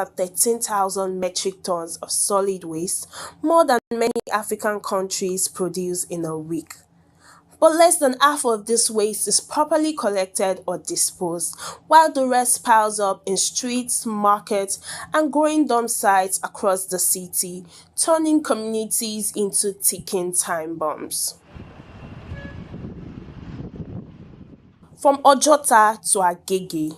13,000 metric tons of solid waste, more than many African countries produce in a week. But less than half of this waste is properly collected or disposed, while the rest piles up in streets, markets, and growing dump sites across the city, turning communities into ticking time bombs. From Ojota to Agege,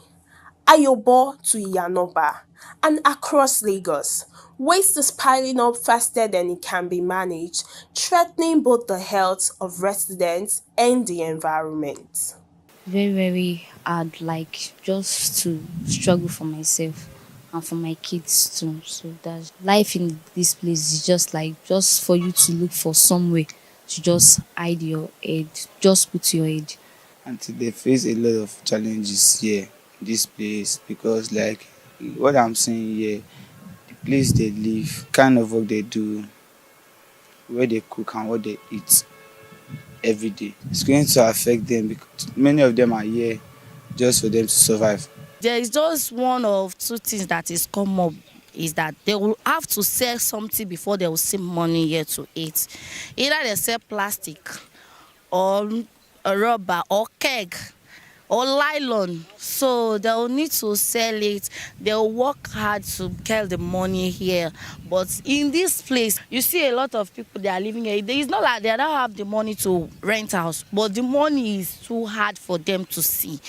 Ayobo to Iyanoba, and across Lagos, waste is piling up faster than it can be managed, threatening both the health of residents and the environment. Very, very hard, like just to struggle for myself and for my kids too. So that life in this place is just like just for you to look for somewhere to just hide your head, just put your head. And they face a lot of challenges here in this place because like what I'm saying here, the place they live, kind of work they do, where they cook and what they eat every day. It's going to affect them because many of them are here just for them to survive. There is just one of two things that is come up is that they will have to sell something before they will see money here to eat. Either they sell plastic or a rubber or keg or nylon. So they will need to sell it. They will work hard to get the money here. But in this place, you see a lot of people, they are living here. It's not like they don't have the money to rent house, but the money is too hard for them to see.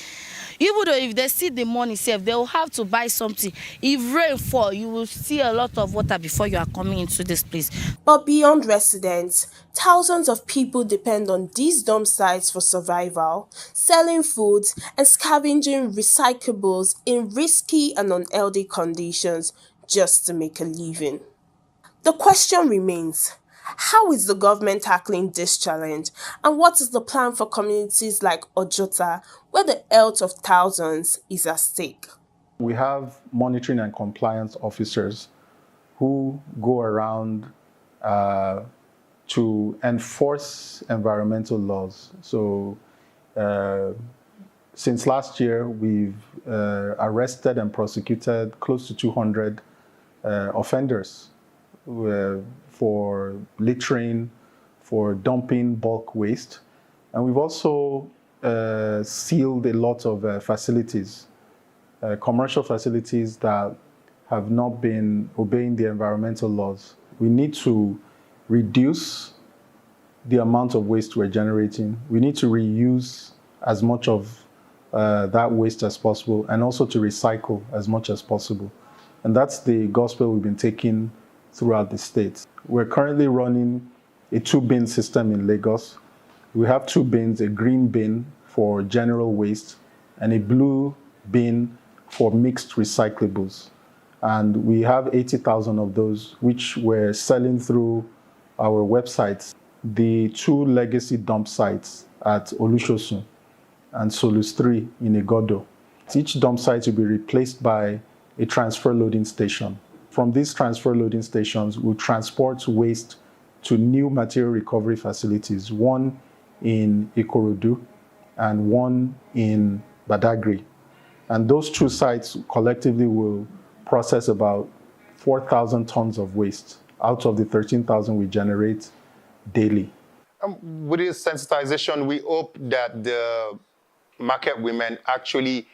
Even though if they see the money safe, they will have to buy something. If rain fall, you will see a lot of water before you are coming into this place. But beyond residents, thousands of people depend on these dump sites for survival, selling food and scavenging recyclables in risky and unhealthy conditions just to make a living. The question remains, how is the government tackling this challenge, and what is the plan for communities like Ojota, where the health of thousands is at stake? We have monitoring and compliance officers who go around to enforce environmental laws. So since last year, we've arrested and prosecuted close to 200 offenders for littering, for dumping bulk waste. And we've also sealed a lot of facilities, commercial facilities that have not been obeying the environmental laws. We need to reduce the amount of waste we're generating. We need to reuse as much of that waste as possible, and also to recycle as much as possible. And that's the gospel we've been taking throughout the state. We're currently running a 2-bin system in Lagos. We have 2 bins, a green bin for general waste and a blue bin for mixed recyclables. And we have 80,000 of those, which we're selling through our websites. The 2 legacy dump sites at Olusosun and Solus 3 in Igodo. Each dump site will be replaced by a transfer loading station. From these transfer loading stations, we'll transport waste to new material recovery facilities, one in Ikorodu and one in Badagry. And those 2 sites collectively will process about 4,000 tons of waste out of the 13,000 we generate daily. With this sensitization, we hope that the market women actually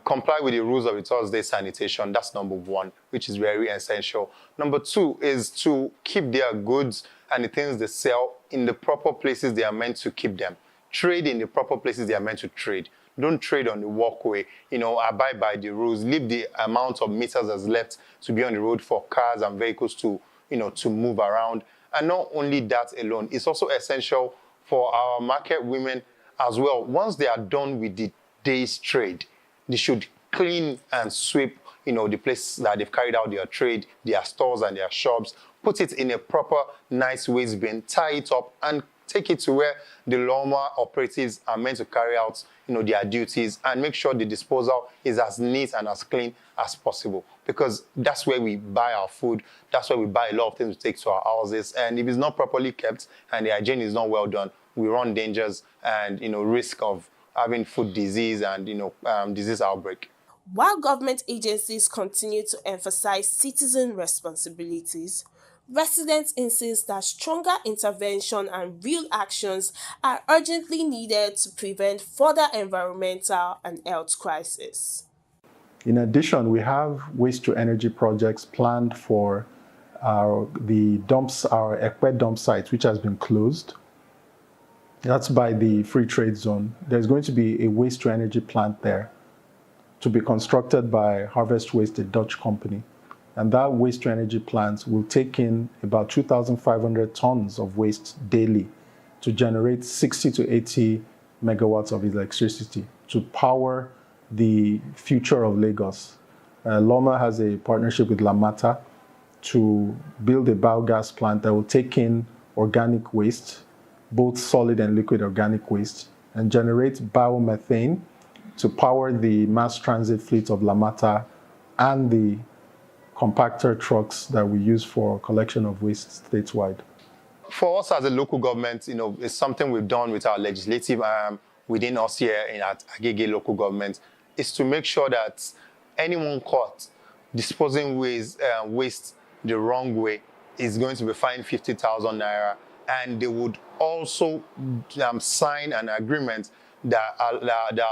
comply with the rules of the Thursday sanitation. That's number 1, which is very essential. Number 2 is to keep their goods and the things they sell in the proper places they are meant to keep them. Trade in the proper places they are meant to trade. Don't trade on the walkway. Abide by the rules. Leave the amount of meters that's left to be on the road for cars and vehicles to, to move around. And not only that alone, it's also essential for our market women as well. Once they are done with the day's trade, they should clean and sweep, the place that they've carried out their trade, their stores and their shops, put it in a proper, nice waste bin, tie it up, and take it to where the lawnmower operatives are meant to carry out, their duties, and make sure the disposal is as neat and as clean as possible. Because that's where we buy our food. That's where we buy a lot of things to take to our houses. And if it's not properly kept and the hygiene is not well done, we run dangers and, risk of having food disease and, disease outbreak. While government agencies continue to emphasize citizen responsibilities, residents insist that stronger intervention and real actions are urgently needed to prevent further environmental and health crises. In addition, we have waste-to-energy projects planned for our EGBETOKUN dump site, which has been closed. That's by the free trade zone. There's going to be a waste-to-energy plant there to be constructed by Harvest Waste, a Dutch company. And that waste-to-energy plant will take in about 2,500 tons of waste daily to generate 60 to 80 megawatts of electricity to power the future of Lagos. Loma has a partnership with Lamata to build a biogas plant that will take in organic waste, both solid and liquid organic waste, and generate biomethane to power the mass transit fleet of Lamata and the compactor trucks that we use for collection of waste statewide. For us as a local government, it's something we've done with our legislative arm within us here at Agege local government, is to make sure that anyone caught disposing waste the wrong way is going to be fined 50,000 naira, and they would also sign an agreement that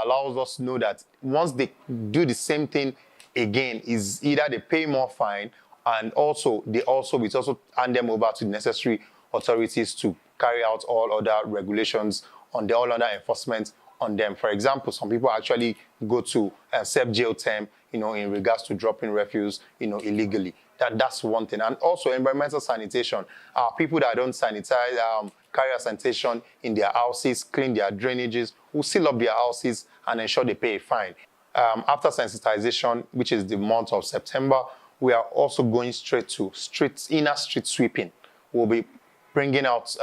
allows us to know that once they do the same thing again, is either they pay more fine, and also we also hand them over to the necessary authorities to carry out all other regulations on the all other enforcement on them. For example, some people actually go to serve jail term, in regards to dropping refuse, illegally. That's one thing. And also environmental sanitation. People that don't sanitize, carry out sanitation in their houses, clean their drainages, will seal up their houses and ensure they pay a fine. After sensitization, which is the month of September, we are also going straight to inner street sweeping. We'll be bringing out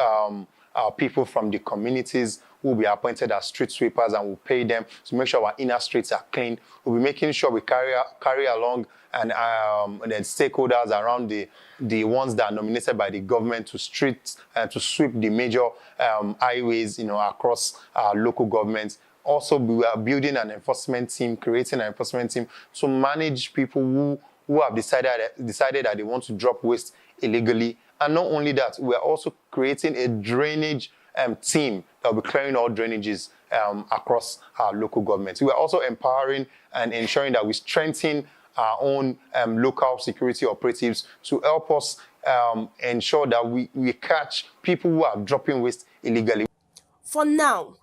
people from the communities who will be appointed as street sweepers, and we'll pay them to make sure our inner streets are clean. We'll be making sure we carry along and the stakeholders around the ones that are nominated by the government to to sweep the major highways, across local governments. Also, we are building an enforcement team, creating an enforcement team to manage people who have decided that they want to drop waste illegally. And not only that, we are also creating a drainage team that will be clearing all drainages across our local governments. We are also empowering and ensuring that we strengthen our own local security operatives to help us ensure that we catch people who are dropping waste illegally. For now,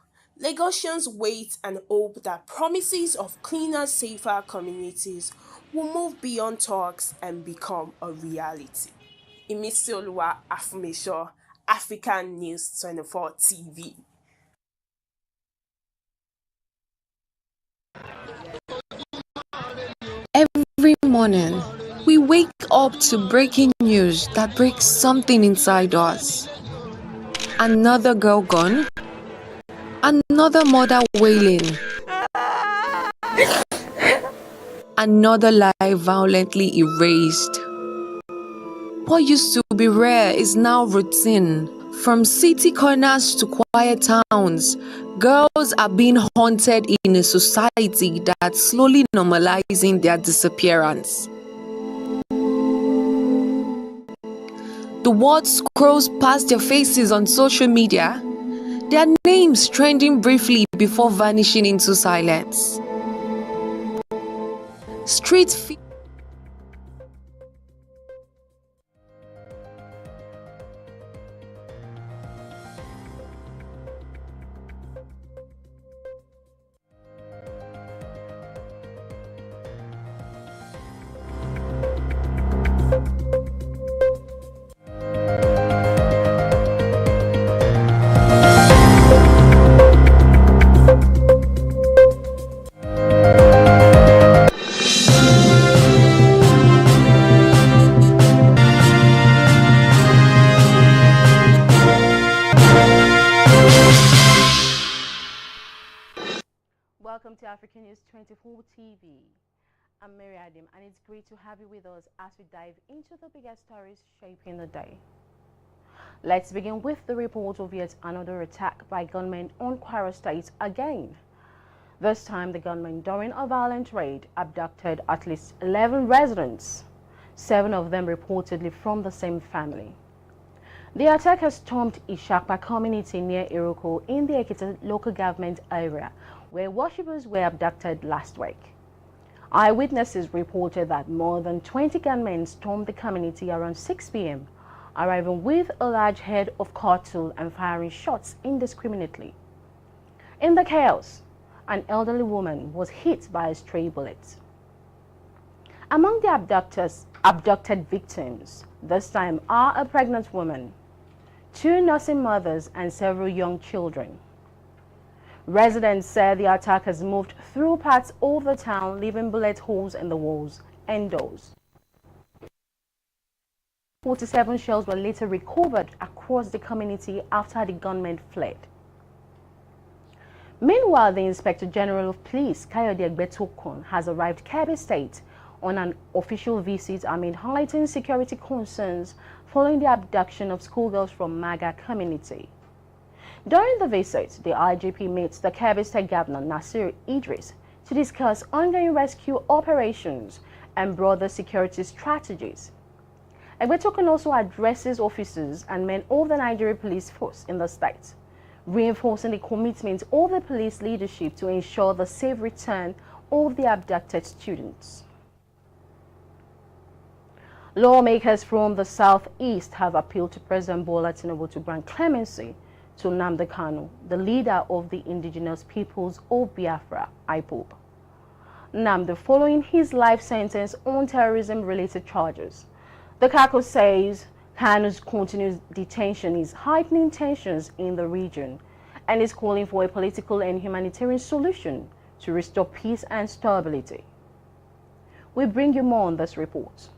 Lagosians wait and hope that promises of cleaner, safer communities will move beyond talks and become a reality. Imisioluwa Afumisho, African News 24 TV. Every morning, we wake up to breaking news that breaks something inside us. Another girl gone, another mother wailing, another life violently erased. What used to be rare is now routine. From city corners to quiet towns, girls are being haunted in a society that's slowly normalizing their disappearance. The word scrolls past their faces on social media, their names trending briefly before vanishing into silence. Street Welcome to African News 24 TV. I'm Mary Adam, and it's great to have you with us as we dive into the biggest stories shaping the day. Let's begin with the report of yet another attack by gunmen on KWARA State again. This time, the gunmen, during a violent raid, abducted at least 11 residents, 7 of them reportedly from the same family. The attackers stormed Ishakpa community near Iroko in the Ekiti local government area, where worshippers were abducted last week. Eyewitnesses reported that more than 20 gunmen stormed the community around 6 p.m., arriving with a large herd of cattle and firing shots indiscriminately. In the chaos, an elderly woman was hit by a stray bullet. Among the abducted victims this time are a pregnant woman, 2 nursing mothers, and several young children. Residents said the attackers moved through parts of the town, leaving bullet holes in the walls and doors. 47 shells were later recovered across the community after the gunmen fled. Meanwhile, the Inspector General of Police, EGBETOKUN, has arrived KEBBI State on an official visit amid heightened security concerns following the abduction of schoolgirls from MAGA community. During the visit, the IGP meets the KEBBI State Governor Nasir Idris to discuss ongoing rescue operations and broader security strategies. EGBETOKUN also addresses officers and men of the Nigerian police force in the state, reinforcing the commitment of the police leadership to ensure the safe return of the abducted students. Lawmakers from the southeast have appealed to President Bola Tinubu to grant clemency to Nnamdi Kanu, the leader of the indigenous peoples of Biafra, IPOB. Nnamdi, following his life sentence on terrorism-related charges. The caucus says Kanu's continued detention is heightening tensions in the region and is calling for a political and humanitarian solution to restore peace and stability. We bring you more on this report.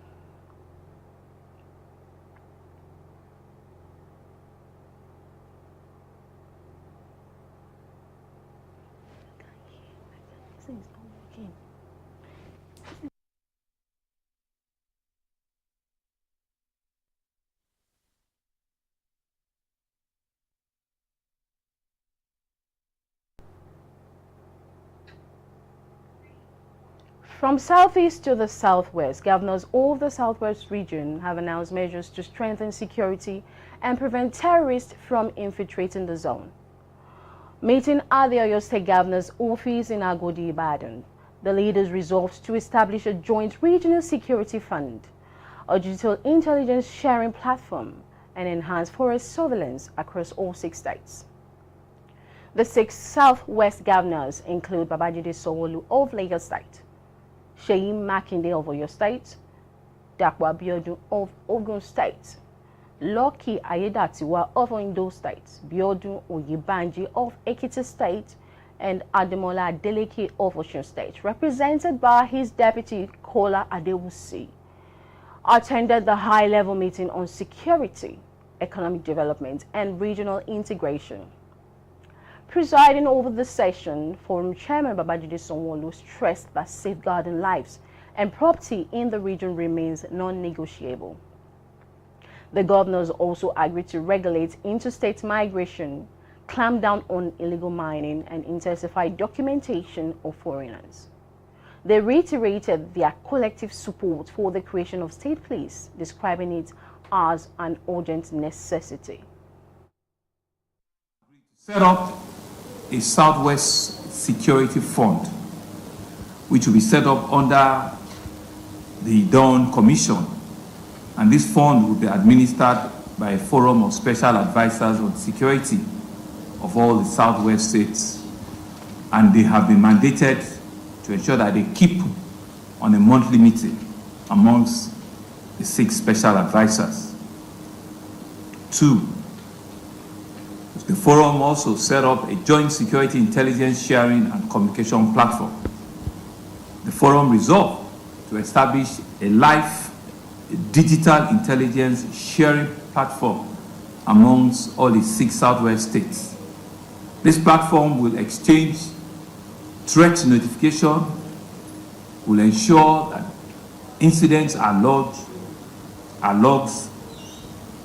From southeast to the southwest, governors of the southwest region have announced measures to strengthen security and prevent terrorists from infiltrating the zone. Meeting at the Oyo State Governor's office in Agodi, Ibadan, the leaders resolved to establish a joint regional security fund, a digital intelligence sharing platform, and enhance forest surveillance across all 6 states. The 6 southwest governors include Babajide Sanwo-Olu of Lagos State, Seyi Makinde of Oyo State, Dapo Abiodun of Ogun State, Lucky Ayedatiwa of Ondo State, Biodun Oyebanji of Ekiti State, and Ademola Adeleke of Osun State, represented by his deputy Kola Adewusi, attended the high-level meeting on security, economic development, and regional integration. Presiding over the session, Forum Chairman Babajide Sanwo-Olu stressed that safeguarding lives and property in the region remains non-negotiable. The governors also agreed to regulate interstate migration, clamp down on illegal mining, and intensify documentation of foreigners. They reiterated their collective support for the creation of state police, describing it as an urgent necessity. Set up a Southwest Security Fund, which will be set up under the Dawn Commission, and this fund will be administered by a forum of special advisors on security of all the Southwest states, and they have been mandated to ensure that they keep on a monthly meeting amongst the 6 special advisors. 2, the forum also set up a joint security intelligence sharing and communication platform. The forum resolved to establish a live digital intelligence sharing platform amongst all the 6 Southwest states. This platform will exchange threat notification, will ensure that incidents are logged,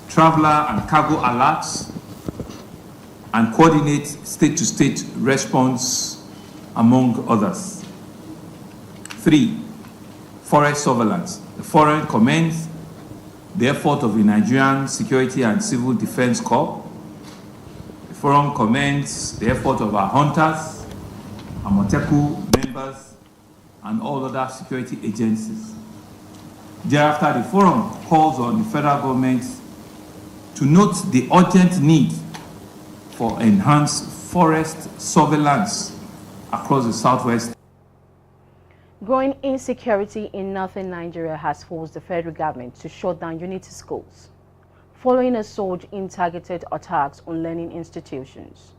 traveler and cargo alerts, and coordinate state-to-state response among others. 3. Forest surveillance. The forum commends the effort of the Nigerian Security and Civil Defense Corps. The forum commends the effort of our hunters, Amoteku members, and all other security agencies. Thereafter, the forum calls on the federal government to note the urgent need for enhanced forest surveillance across the southwest. Growing insecurity in northern Nigeria has forced the federal government to shut down unity schools, following a surge in targeted attacks on learning institutions.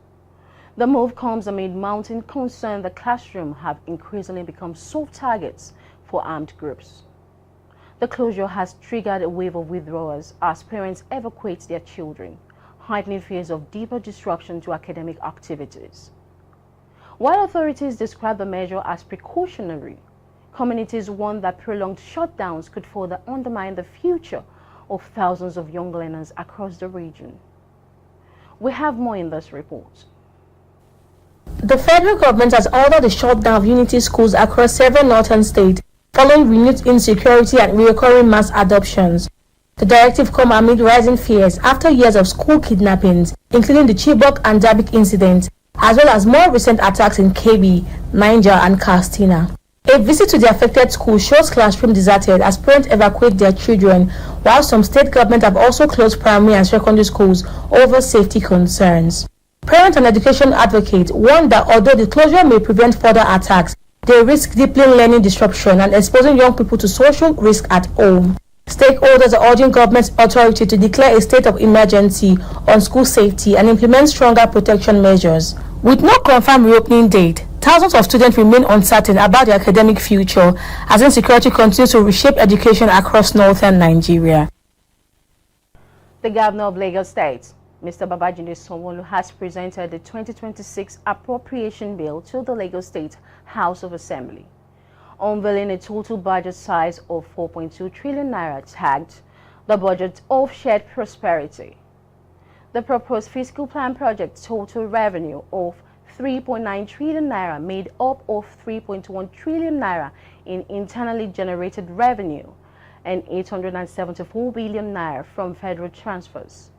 The move comes amid mounting concern that classrooms have increasingly become soft targets for armed groups. The closure has triggered a wave of withdrawals as parents evacuate their children, heightening fears of deeper disruption to academic activities. While authorities describe the measure as precautionary, communities warn that prolonged shutdowns could further undermine the future of thousands of young learners across the region. We have more in this report. The federal government has ordered the shutdown of unity schools across several northern states following renewed insecurity and recurring mass adoptions. The directive comes amid rising fears after years of school kidnappings, including the Chibok and Dabik incidents, as well as more recent attacks in KEBBI, Niger, and Katsina. A visit to the affected school shows classrooms deserted as parents evacuate their children, while some state governments have also closed primary and secondary schools over safety concerns. Parent and education advocates warn that although the closure may prevent further attacks, they risk deepening learning disruption and exposing young people to social risk at home. Stakeholders are urging government authority to declare a state of emergency on school safety and implement stronger protection measures. With no confirmed reopening date, thousands of students remain uncertain about their academic future as insecurity continues to reshape education across northern Nigeria. The Governor of Lagos State, Mr. Babajide Sanwo-Olu, has presented the 2026 Appropriation Bill to the Lagos State House of Assembly, unveiling a total budget size of 4.2 trillion naira tagged the budget of shared prosperity. The proposed fiscal plan projects total revenue of 3.9 trillion naira made up of 3.1 trillion naira in internally generated revenue and 874 billion naira from federal transfers.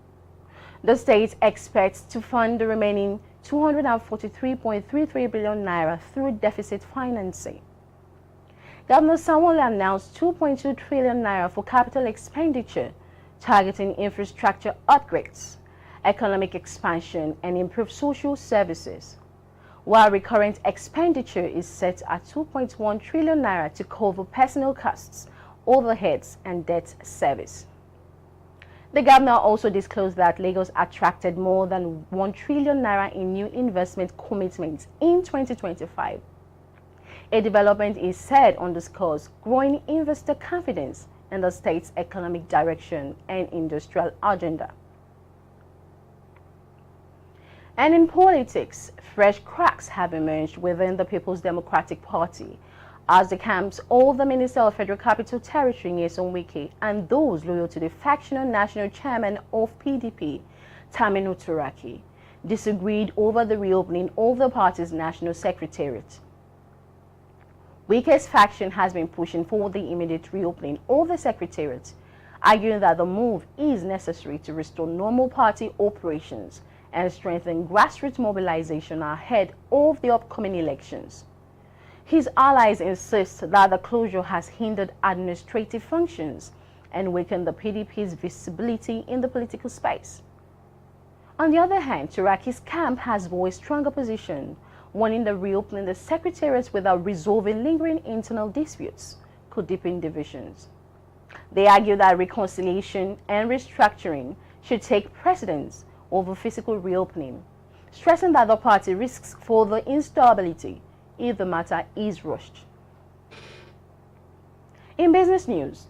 The state expects to fund the remaining 243.33 billion naira through deficit financing. Governor Sanwo-Olu announced 2.2 trillion naira for capital expenditure, targeting infrastructure upgrades, economic expansion, and improved social services, while recurrent expenditure is set at 2.1 trillion naira to cover personnel costs, overheads, and debt service. The governor also disclosed that Lagos attracted more than 1 trillion naira in new investment commitments in 2025. A development is said underscores growing investor confidence in the state's economic direction and industrial agenda. And in politics, fresh cracks have emerged within the People's Democratic Party as the camps of the Minister of Federal Capital Territory, WIKE, and those loyal to the factional national chairman of PDP, TURAKI, disagreed over the reopening of the party's national secretariat. WIKE's faction has been pushing for the immediate reopening of the secretariat, arguing that the move is necessary to restore normal party operations and strengthen grassroots mobilization ahead of the upcoming elections. His allies insist that the closure has hindered administrative functions and weakened the PDP's visibility in the political space. On the other hand, Turaki's camp has voiced strong opposition, warning that reopening the secretariat without resolving lingering internal disputes could deepen divisions. They argue that reconciliation and restructuring should take precedence over physical reopening, stressing that the party risks further instability if the matter is rushed. In business news,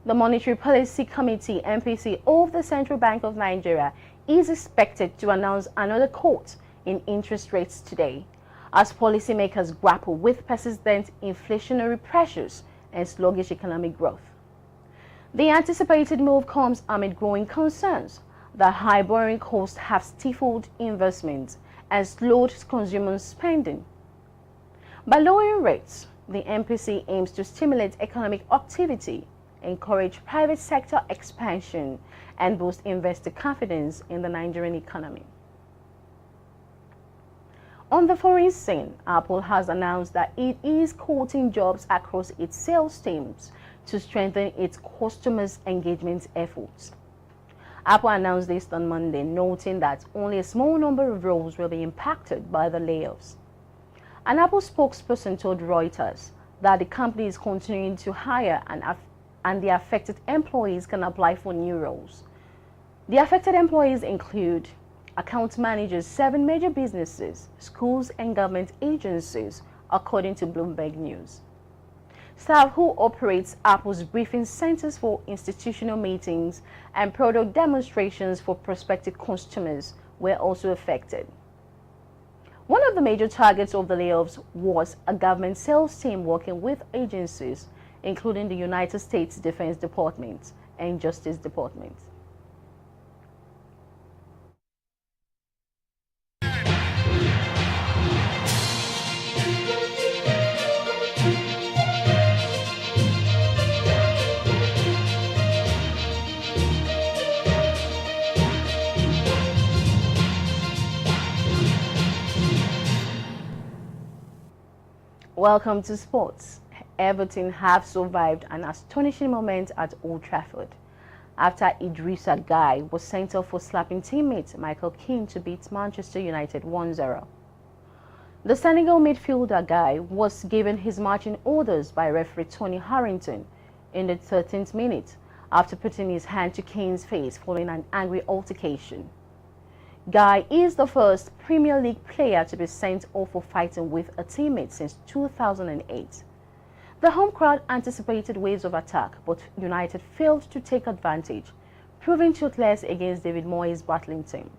the Monetary Policy Committee (MPC) of the Central Bank of Nigeria is expected to announce another cut in interest rates today, as policymakers grapple with persistent inflationary pressures and sluggish economic growth. The anticipated move comes amid growing concerns that high borrowing costs have stifled investment and slowed consumer spending. By lowering rates, the MPC aims to stimulate economic activity, encourage private sector expansion, and boost investor confidence in the Nigerian economy. On the foreign scene, Apple has announced that it is quoting jobs across its sales teams to strengthen its customers' engagement efforts. Apple announced this on Monday, noting that only a small number of roles will be impacted by the layoffs. An Apple spokesperson told Reuters that the company is continuing to hire and the affected employees can apply for new roles. The affected employees include account managers, 7 major businesses, schools, and government agencies, according to Bloomberg News. Staff who operates Apple's briefing centers for institutional meetings and product demonstrations for prospective customers were also affected. One of the major targets of the layoffs was a government sales team working with agencies, including the United States Defense Department and Justice Department. Welcome to sports. Everton have survived an astonishing moment at Old Trafford after Idrissa Gueye was sent off for slapping teammate Michael Keane to beat Manchester United 1-0. The Senegal midfielder Gueye was given his marching orders by referee Tony Harrington in the 13th minute after putting his hand to Kane's face following an angry altercation. Gueye is the first Premier League player to be sent off for fighting with a teammate since 2008. The home crowd anticipated waves of attack, but United failed to take advantage, proving toothless against David Moyes' battling team.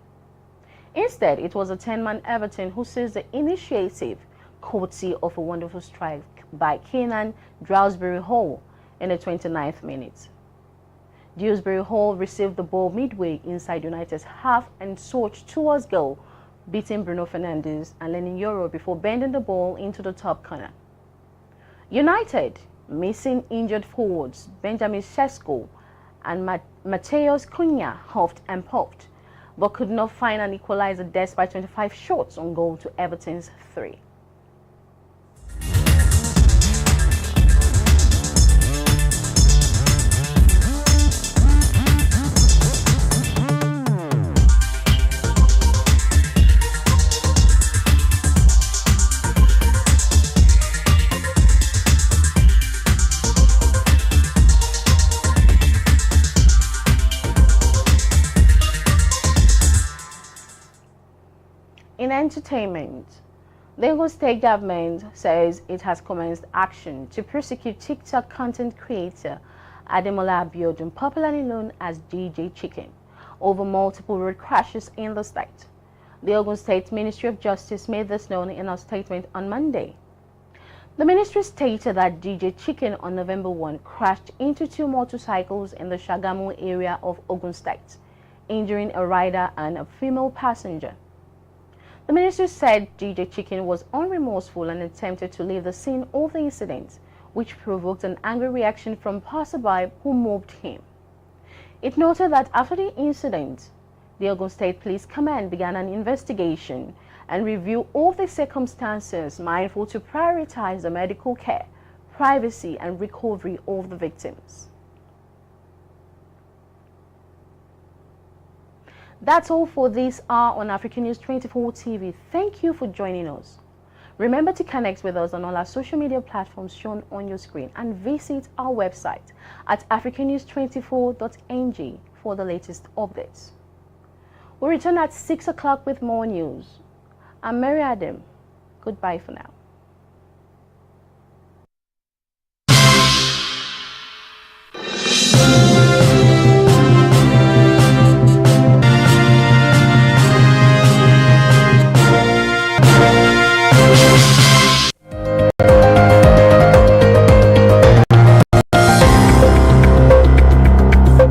Instead, it was a 10-man Everton who seized the initiative, courtesy of a wonderful strike by Kenan Dewsbury Hall in the 29th minute. Dewsbury Hall received the ball midway inside United's half and surged towards goal, beating Bruno Fernandes and Lenin Yoro before bending the ball into the top corner. United, missing injured forwards Benjamin Sesko and Mateus Cunha, huffed and puffed, but could not find an equalizer despite 25 shots on goal to Everton's 3. In entertainment, the Ogun State government says it has commenced action to prosecute TikTok content creator Ademola Abiodun, popularly known as DJ Chicken, over multiple road crashes in the state. The Ogun State Ministry of Justice made this known in a statement on Monday. The ministry stated that DJ Chicken on November 1 crashed into 2 motorcycles in the Shagamu area of Ogun State, injuring a rider and a female passenger. The ministry said DJ Chicken was unremorseful and attempted to leave the scene of the incident, which provoked an angry reaction from passersby who mobbed him. It noted that after the incident, the Ogun State Police Command began an investigation and review all the circumstances, mindful to prioritize the medical care, privacy, and recovery of the victims. That's all for this hour on African News 24 TV. Thank you for joining us. Remember to connect with us on all our social media platforms shown on your screen and visit our website at africannews24.ng for the latest updates. We'll return at 6 o'clock with more news. I'm Mary Adam. Goodbye for now.